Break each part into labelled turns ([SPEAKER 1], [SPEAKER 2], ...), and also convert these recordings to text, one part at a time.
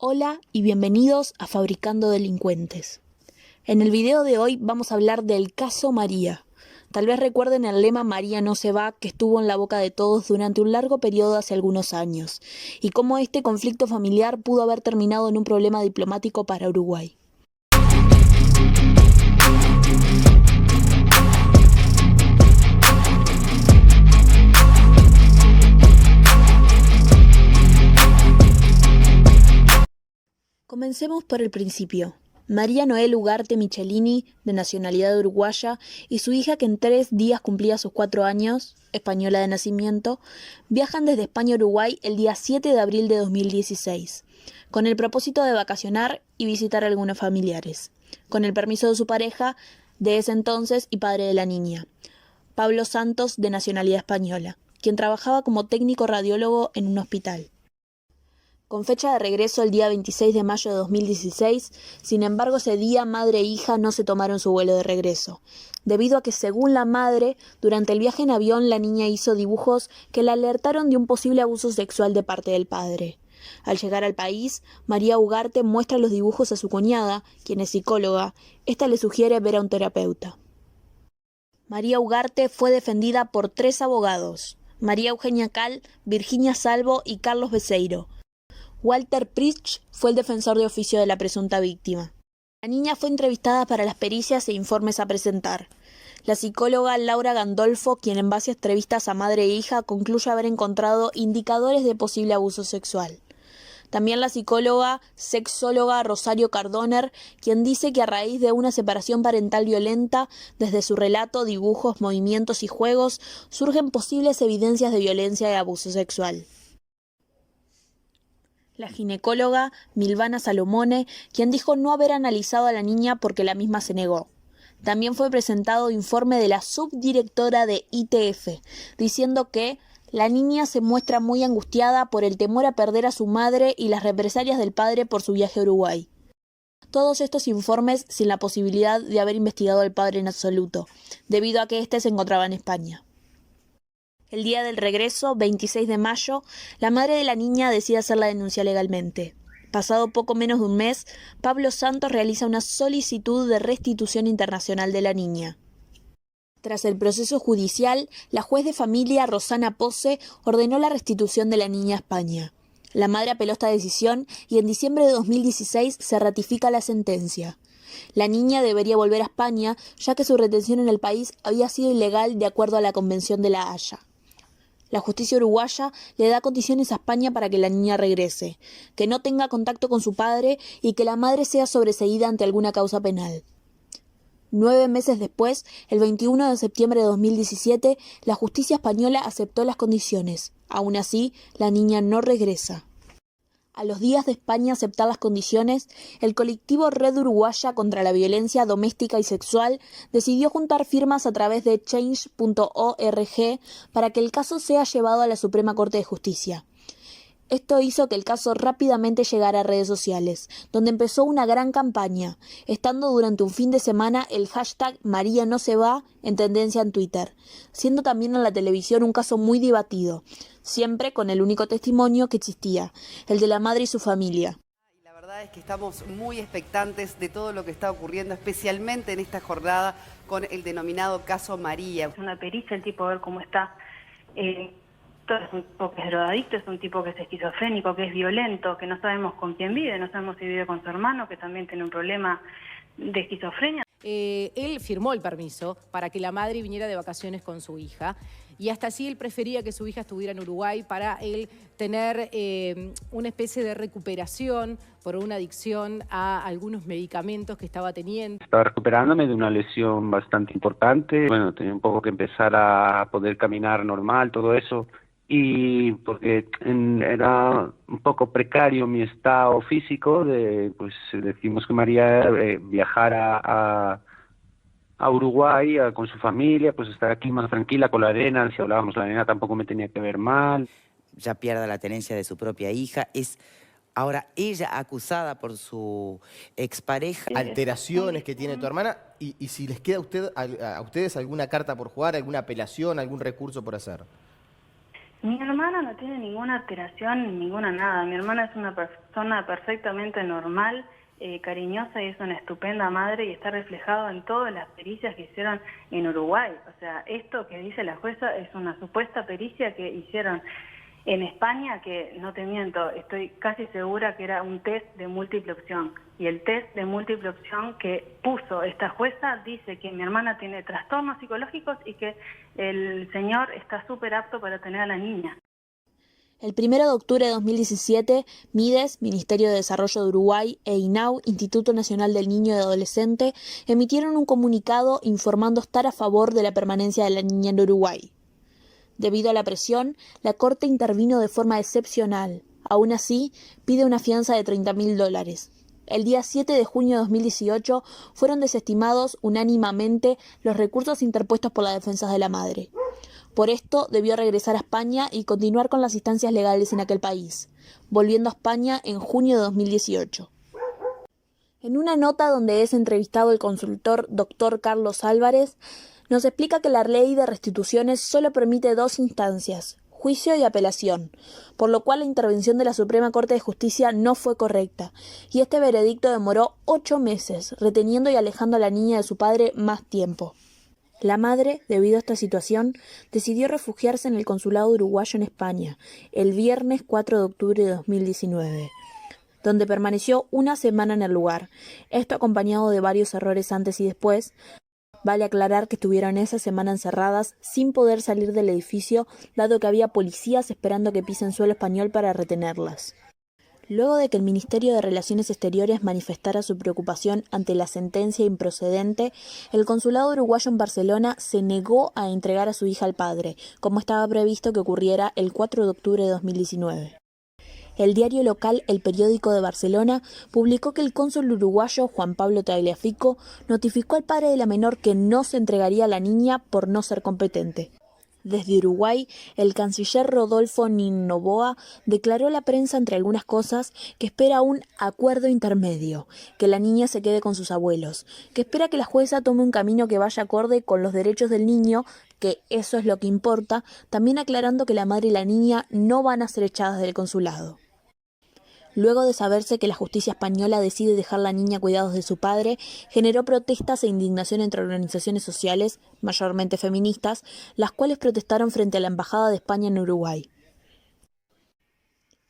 [SPEAKER 1] Hola y bienvenidos a Fabricando Delincuentes. En el video de hoy vamos a hablar del caso María. Tal vez recuerden el lema María no se va, que estuvo en la boca de todos durante un largo periodo hace algunos años, y cómo este conflicto familiar pudo haber terminado en un problema diplomático para Uruguay. Comencemos por el principio. María Noel Ugarte Michelini, de nacionalidad uruguaya, y su hija, que en 3 días cumplía sus 4 años, española de nacimiento, viajan desde España a Uruguay el día 7 de abril de 2016, con el propósito de vacacionar y visitar a algunos familiares, con el permiso de su pareja de ese entonces y padre de la niña, Pablo Santos, de nacionalidad española, quien trabajaba como técnico radiólogo en un hospital. Con fecha de regreso el día 26 de mayo de 2016, sin embargo ese día madre e hija no se tomaron su vuelo de regreso, debido a que, según la madre, durante el viaje en avión la niña hizo dibujos que la alertaron de un posible abuso sexual de parte del padre. Al llegar al país, María Ugarte muestra los dibujos a su cuñada, quien es psicóloga. Esta le sugiere ver a un terapeuta. María Ugarte fue defendida por 3 abogados: María Eugenia Cal, Virginia Salvo y Carlos Beseiro. Walter Pritsch fue el defensor de oficio de la presunta víctima. La niña fue entrevistada para las pericias e informes a presentar. La psicóloga Laura Gandolfo, quien en base a entrevistas a madre e hija concluye haber encontrado indicadores de posible abuso sexual. También la psicóloga sexóloga Rosario Cardoner, quien dice que a raíz de una separación parental violenta, desde su relato, dibujos, movimientos y juegos, surgen posibles evidencias de violencia y abuso sexual. La ginecóloga Milvana Salomone, quien dijo no haber analizado a la niña porque la misma se negó. También fue presentado informe de la subdirectora de ITF, diciendo que la niña se muestra muy angustiada por el temor a perder a su madre y las represalias del padre por su viaje a Uruguay. Todos estos informes sin la posibilidad de haber investigado al padre en absoluto, debido a que éste se encontraba en España. El día del regreso, 26 de mayo, la madre de la niña decide hacer la denuncia legalmente. Pasado poco menos de un mes, Pablo Santos realiza una solicitud de restitución internacional de la niña. Tras el proceso judicial, la juez de familia Rosana Pose ordenó la restitución de la niña a España. La madre apeló esta decisión y en diciembre de 2016 se ratifica la sentencia. La niña debería volver a España, ya que su retención en el país había sido ilegal de acuerdo a la Convención de La Haya. La justicia uruguaya le da condiciones a España para que la niña regrese, que no tenga contacto con su padre y que la madre sea sobreseída ante alguna causa penal. 9 meses después, el 21 de septiembre de 2017, la justicia española aceptó las condiciones. Aún así, la niña no regresa. A los días de España aceptar las condiciones, el colectivo Red Uruguaya contra la Violencia Doméstica y Sexual decidió juntar firmas a través de Change.org para que el caso sea llevado a la Suprema Corte de Justicia. Esto hizo que el caso rápidamente llegara a redes sociales, donde empezó una gran campaña, estando durante un fin de semana el hashtag María no se va en tendencia en Twitter, siendo también en la televisión un caso muy debatido, siempre con el único testimonio que existía, el de la madre y su familia.
[SPEAKER 2] La verdad es que estamos muy expectantes de todo lo que está ocurriendo, especialmente en esta jornada con el denominado caso María.
[SPEAKER 3] Es una pericia, el tipo a ver cómo está. Es un tipo que es drogadicto, es un tipo que es esquizofrénico, que es violento, que no sabemos con quién vive, no sabemos si vive con su hermano, que también tiene un problema de esquizofrenia.
[SPEAKER 4] Él firmó el permiso para que la madre viniera de vacaciones con su hija y hasta así él prefería que su hija estuviera en Uruguay para él tener una especie de recuperación por una adicción a algunos medicamentos que estaba teniendo.
[SPEAKER 5] Estaba recuperándome de una lesión bastante importante. Bueno, tenía un poco que empezar a poder caminar normal, todo eso. Y porque era un poco precario mi estado físico, pues decimos que María viajara a Uruguay con su familia, pues estar aquí más tranquila con la nena. Si hablábamos, la nena tampoco me tenía que ver mal.
[SPEAKER 6] Ya pierde la tenencia de su propia hija, es ahora ella acusada por su expareja.
[SPEAKER 7] Alteraciones que tiene tu hermana y si les queda a ustedes alguna carta por jugar, alguna apelación, algún recurso por hacer.
[SPEAKER 3] Mi hermana no tiene ninguna alteración, ninguna nada. Mi hermana es una persona perfectamente normal, cariñosa y es una estupenda madre y está reflejado en todas las pericias que hicieron en Uruguay. O sea, esto que dice la jueza es una supuesta pericia que hicieron en España, que no te miento, estoy casi segura que era un test de múltiple opción. Y el test de múltiple opción que puso esta jueza dice que mi hermana tiene trastornos psicológicos y que el señor está súper apto para tener a la niña.
[SPEAKER 1] El 1 de octubre de 2017, Mides, Ministerio de Desarrollo de Uruguay, e INAU, Instituto Nacional del Niño y Adolescente, emitieron un comunicado informando estar a favor de la permanencia de la niña en Uruguay. Debido a la presión, la Corte intervino de forma excepcional. Aún así, pide una fianza de $30.000. El día 7 de junio de 2018 fueron desestimados unánimemente los recursos interpuestos por la defensa de la madre. Por esto, debió regresar a España y continuar con las instancias legales en aquel país, volviendo a España en junio de 2018. En una nota donde es entrevistado el consultor Dr. Carlos Álvarez, nos explica que la ley de restituciones solo permite 2 instancias, juicio y apelación, por lo cual la intervención de la Suprema Corte de Justicia no fue correcta, y este veredicto demoró 8 meses, reteniendo y alejando a la niña de su padre más tiempo. La madre, debido a esta situación, decidió refugiarse en el consulado uruguayo en España, el viernes 4 de octubre de 2019, donde permaneció una semana en el lugar, esto acompañado de varios errores antes y después. Vale aclarar que estuvieron esa semana encerradas sin poder salir del edificio, dado que había policías esperando que pisen suelo español para retenerlas. Luego de que el Ministerio de Relaciones Exteriores manifestara su preocupación ante la sentencia improcedente, el consulado uruguayo en Barcelona se negó a entregar a su hija al padre, como estaba previsto que ocurriera el 4 de octubre de 2019. El diario local El Periódico de Barcelona publicó que el cónsul uruguayo Juan Pablo Tagliafico notificó al padre de la menor que no se entregaría a la niña por no ser competente. Desde Uruguay, el canciller Rodolfo Nin Noboa declaró a la prensa, entre algunas cosas, que espera un acuerdo intermedio, que la niña se quede con sus abuelos, que espera que la jueza tome un camino que vaya acorde con los derechos del niño, que eso es lo que importa, también aclarando que la madre y la niña no van a ser echadas del consulado. Luego de saberse que la justicia española decide dejar a la niña a cuidados de su padre, generó protestas e indignación entre organizaciones sociales, mayormente feministas, las cuales protestaron frente a la Embajada de España en Uruguay.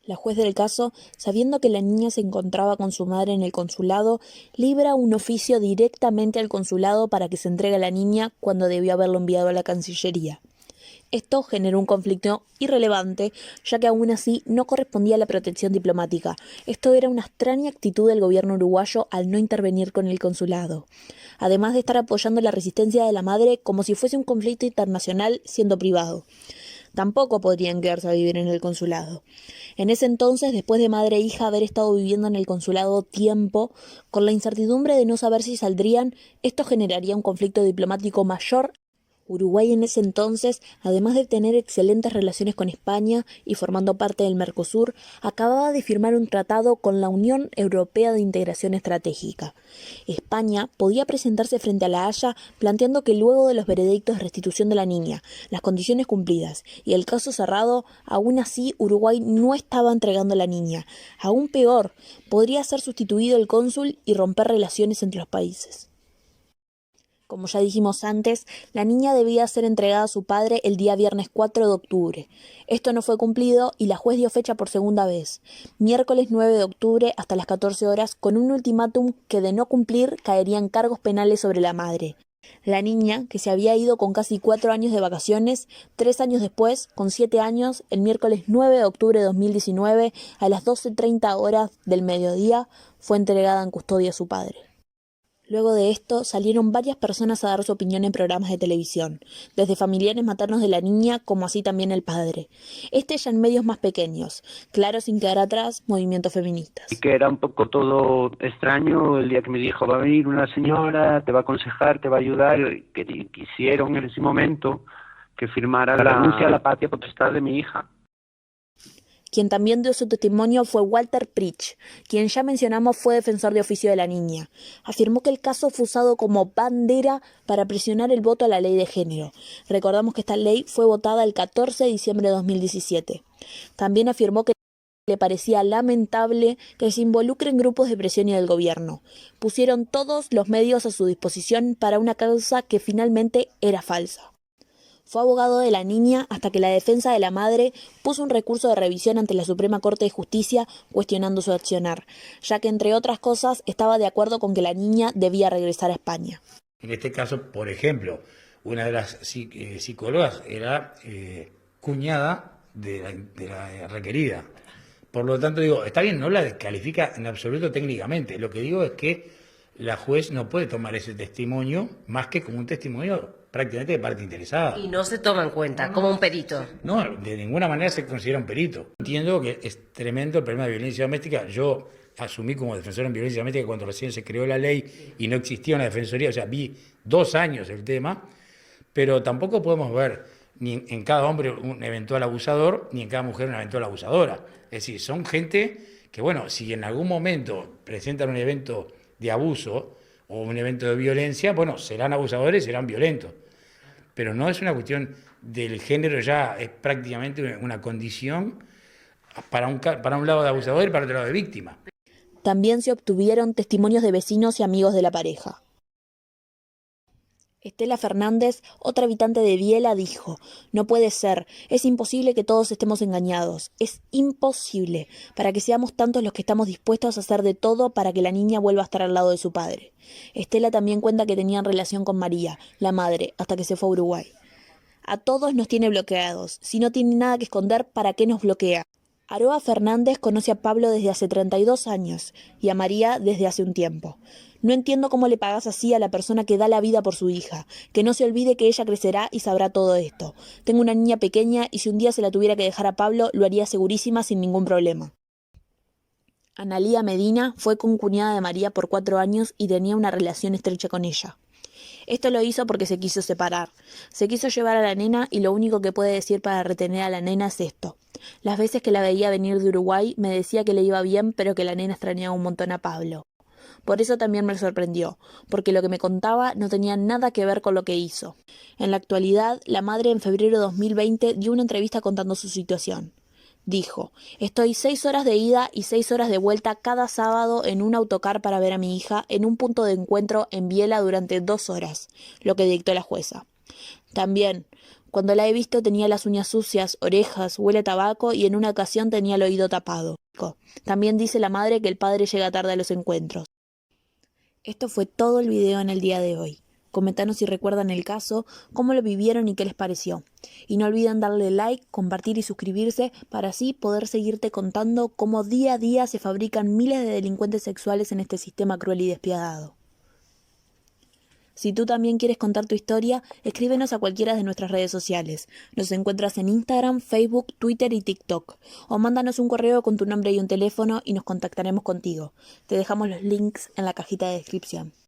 [SPEAKER 1] La juez del caso, sabiendo que la niña se encontraba con su madre en el consulado, libra un oficio directamente al consulado para que se entregue a la niña cuando debió haberlo enviado a la Cancillería. Esto generó un conflicto irrelevante, ya que aún así no correspondía a la protección diplomática. Esto era una extraña actitud del gobierno uruguayo al no intervenir con el consulado, además de estar apoyando la resistencia de la madre como si fuese un conflicto internacional siendo privado. Tampoco podrían quedarse a vivir en el consulado. En ese entonces, después de madre e hija haber estado viviendo en el consulado tiempo, con la incertidumbre de no saber si saldrían, esto generaría un conflicto diplomático mayor. Uruguay en ese entonces, además de tener excelentes relaciones con España y formando parte del Mercosur, acababa de firmar un tratado con la Unión Europea de Integración Estratégica. España podía presentarse frente a La Haya planteando que luego de los veredictos de restitución de la niña, las condiciones cumplidas y el caso cerrado, aún así Uruguay no estaba entregando a la niña. Aún peor, podría ser sustituido el cónsul y romper relaciones entre los países. Como ya dijimos antes, la niña debía ser entregada a su padre el día viernes 4 de octubre. Esto no fue cumplido y la juez dio fecha por segunda vez, miércoles 9 de octubre hasta las 14 horas, con un ultimátum que de no cumplir caerían cargos penales sobre la madre. La niña, que se había ido con casi 4 años de vacaciones, 3 años después, con 7 años, el miércoles 9 de octubre de 2019, a las 12:30 horas del mediodía, fue entregada en custodia a su padre. Luego de esto, salieron varias personas a dar su opinión en programas de televisión, desde familiares maternos de la niña como así también el padre. Ya en medios más pequeños, claro, sin quedar atrás, movimientos feministas.
[SPEAKER 5] Y que era un poco todo extraño el día que me dijo, va a venir una señora, te va a aconsejar, te va a ayudar, que quisieron en ese momento que firmara la renuncia a la patria potestad de mi hija.
[SPEAKER 1] Quien también dio su testimonio fue Walter Pritch, quien ya mencionamos fue defensor de oficio de la niña. Afirmó que el caso fue usado como bandera para presionar el voto a la ley de género. Recordamos que esta ley fue votada el 14 de diciembre de 2017. También afirmó que le parecía lamentable que se involucren grupos de presión y del gobierno. Pusieron todos los medios a su disposición para una causa que finalmente era falsa. Fue abogado de la niña hasta que la defensa de la madre puso un recurso de revisión ante la Suprema Corte de Justicia cuestionando su accionar, ya que entre otras cosas estaba de acuerdo con que la niña debía regresar a España.
[SPEAKER 8] En este caso, por ejemplo, una de las psicólogas era cuñada de la requerida. Por lo tanto, digo, está bien, no la descalifica en absoluto técnicamente. Lo que digo es que la juez no puede tomar ese testimonio más que como un testimonio prácticamente de parte interesada.
[SPEAKER 9] Y no se toma en cuenta, como un perito.
[SPEAKER 8] No, de ninguna manera se considera un perito. Entiendo que es tremendo el problema de violencia doméstica. Yo asumí como defensor en violencia doméstica cuando recién se creó la ley y no existía una defensoría, o sea, vi 2 años el tema, pero tampoco podemos ver ni en cada hombre un eventual abusador, ni en cada mujer una eventual abusadora. Es decir, son gente que, bueno, si en algún momento presentan un evento de abuso o un evento de violencia, bueno, serán abusadores, serán violentos. Pero no es una cuestión del género, ya es prácticamente una condición para un lado de abusador y para otro lado de víctima.
[SPEAKER 1] También se obtuvieron testimonios de vecinos y amigos de la pareja. Estela Fernández, otra habitante de Biela, dijo: "No puede ser, es imposible que todos estemos engañados, es imposible, para que seamos tantos los que estamos dispuestos a hacer de todo para que la niña vuelva a estar al lado de su padre". Estela también cuenta que tenían relación con María, la madre, hasta que se fue a Uruguay. "A todos nos tiene bloqueados, si no tiene nada que esconder, ¿para qué nos bloquea?". Aroa Fernández conoce a Pablo desde hace 32 años y a María desde hace un tiempo. "No entiendo cómo le pagás así a la persona que da la vida por su hija. Que no se olvide que ella crecerá y sabrá todo esto. Tengo una niña pequeña y si un día se la tuviera que dejar a Pablo, lo haría segurísima sin ningún problema". Analía Medina fue concuñada de María por 4 años y tenía una relación estrecha con ella. Esto lo hizo porque se quiso separar. Se quiso llevar a la nena y lo único que puede decir para retener a la nena es esto: "Las veces que la veía venir de Uruguay me decía que le iba bien, pero que la nena extrañaba un montón a Pablo. Por eso también me sorprendió, porque lo que me contaba no tenía nada que ver con lo que hizo". En la actualidad, la madre en febrero de 2020 dio una entrevista contando su situación. Dijo: "Estoy 6 horas de ida y 6 horas de vuelta cada sábado en un autocar para ver a mi hija en un punto de encuentro en Biela durante 2 horas, lo que dictó la jueza. También, cuando la he visto tenía las uñas sucias, orejas, huele a tabaco y en una ocasión tenía el oído tapado". También dice la madre que el padre llega tarde a los encuentros. Esto fue todo el video en el día de hoy. Comentanos si recuerdan el caso, cómo lo vivieron y qué les pareció. Y no olviden darle like, compartir y suscribirse para así poder seguirte contando cómo día a día se fabrican miles de delincuentes sexuales en este sistema cruel y despiadado. Si tú también quieres contar tu historia, escríbenos a cualquiera de nuestras redes sociales. Nos encuentras en Instagram, Facebook, Twitter y TikTok. O mándanos un correo con tu nombre y un teléfono y nos contactaremos contigo. Te dejamos los links en la cajita de descripción.